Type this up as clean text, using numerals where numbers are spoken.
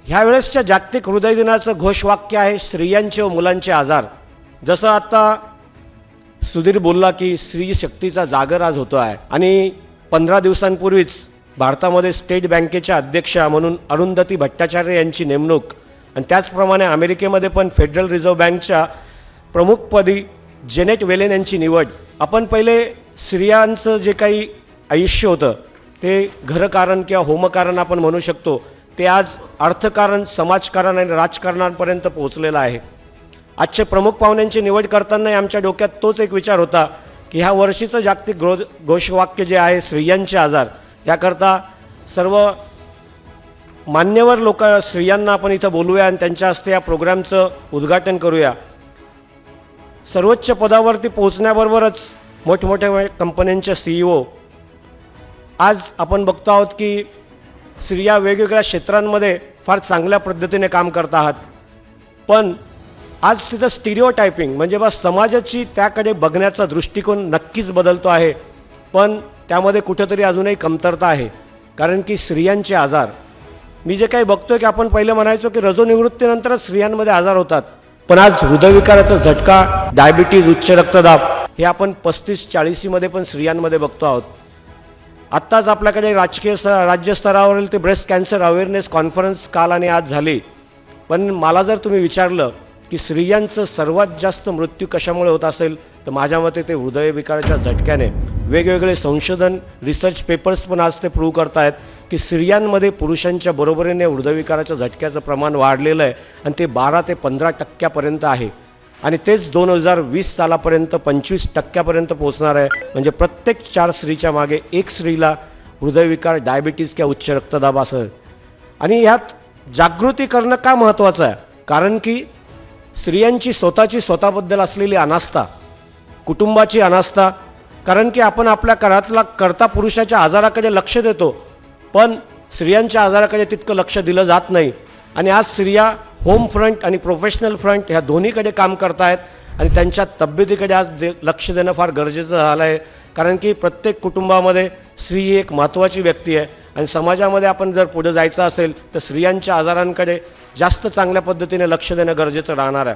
ह्या वेळेसच्या जागतिक हृदय दिनाचं घोषवाक्य आहे स्त्रियांचे व मुलांचे आजार. जसं आता सुधीर बोलला की स्त्री शक्तीचा जागर आज होतो आहे आणि 15 दिवसांपूर्वीच भारतामध्ये स्टेट बँकेच्या अध्यक्षा म्हणून अरुंधती भट्टाचार्य यांची नेमणूक आणि त्याचप्रमाणे अमेरिकेमध्ये पण फेडरल रिझर्व्ह बँकच्या प्रमुखपदी जेनेट वेलेन यांची निवड. आपण पहिले स्त्रियांचं जे काही आयुष्य होतं ते घरकारण किंवा होमकारण आपण म्हणू शकतो, ते आज अर्थकारण, समाजकारण आणि राजकारणापर्यंत पोहोचलेलं आहे. आजचे प्रमुख पाहुण्यांची निवड करताना आमच्या डोक्यात तोच एक विचार होता की ह्या वर्षीचं जागतिक घोषवाक्य जे आहे स्त्रियांचे आजार, याकरता सर्व मान्यवर लोक स्त्रियांना आपण इथं बोलूया आणि त्यांच्या हस्ते या प्रोग्रामचं उद्घाटन करूया. सर्वोच्च पदावरती पोहोचण्याबरोबरच मोठमोठ्या कंपन्यांचे CEO आज आपण बघतो आहोत की स्त्रिया वेगवेगळ्या क्षेत्रांमध्ये फार चांगल्या पद्धतीने काम करत आहात. पण आज तिथं स्टिरिओटायपिंग म्हणजे बस समाजाची त्याकडे बघण्याचा दृष्टिकोन नक्कीच बदलतो आहे, पण त्यामध्ये कुठेतरी अजूनही कमतरता आहे. कारण की स्त्रियांचे आजार मी जे काही बघतोय की आपण पहिले म्हणायचो की रजोनिवृत्तीनंतरच स्त्रियांमध्ये आजार होतात, पण आज हृदयविकाराचा झटका, डायबिटीज, उच्च रक्तदाब हे आपण 35-40मध्ये पण स्त्रियांमध्ये बघतो आहोत. आत्ताच आपल्याकडे राज्यस्तरावरील ते ब्रेस्ट कॅन्सर अवेअरनेस कॉन्फरन्स काल आणि आज झाली. पण मला जर तुम्ही विचारलं की स्त्रियांचं सर्वात जास्त मृत्यू कशामुळे होत असेल तर माझ्या मते ते हृदयविकाराच्या झटक्याने. वेगवेगळे संशोधन, रिसर्च पेपर्स पण आज ते प्रूव्ह करत आहेत की स्त्रियांमध्ये पुरुषांच्या बरोबरीने हृदयविकाराच्या झटक्याचं प्रमाण वाढलेलं आहे आणि ते 12 ते 15% आहे आणि तेच 2020 सालापर्यंत 25% पोहोचणार आहे. म्हणजे प्रत्येक 4 स्त्रीच्या मागे 1 स्त्रीला हृदयविकार, डायबिटीज किंवा उच्च रक्तदाब असेल. आणि ह्यात जागृती करणं का महत्त्वाचं आहे? कारण की स्त्रियांची स्वतःबद्दल असलेली अनास्था, कुटुंबाची अनास्था, कारण की आपण आपल्या घरातला कर्ता पुरुषाच्या आजाराकडे लक्ष देतो, पण स्त्रियांच्या आजाराकडे तितकं लक्ष दिलं जात नाही. आणि आज स्त्रिया होम फ्रंट आणि प्रोफेशनल फ्रंट ह्या दोन्हीकडे काम करत आहेत आणि त्यांच्या तब्येतीकडे आज लक्ष देणं फार गरजेचं झालं आहे. कारण की प्रत्येक कुटुंबामध्ये स्त्री ही एक महत्त्वाची व्यक्ती आहे आणि समाजामध्ये आपण जर पुढे जायचं असेल तर स्त्रियांच्या आजारांकडे जास्त चांगल्या पद्धतीने लक्ष देणं गरजेचं राहणार आहे.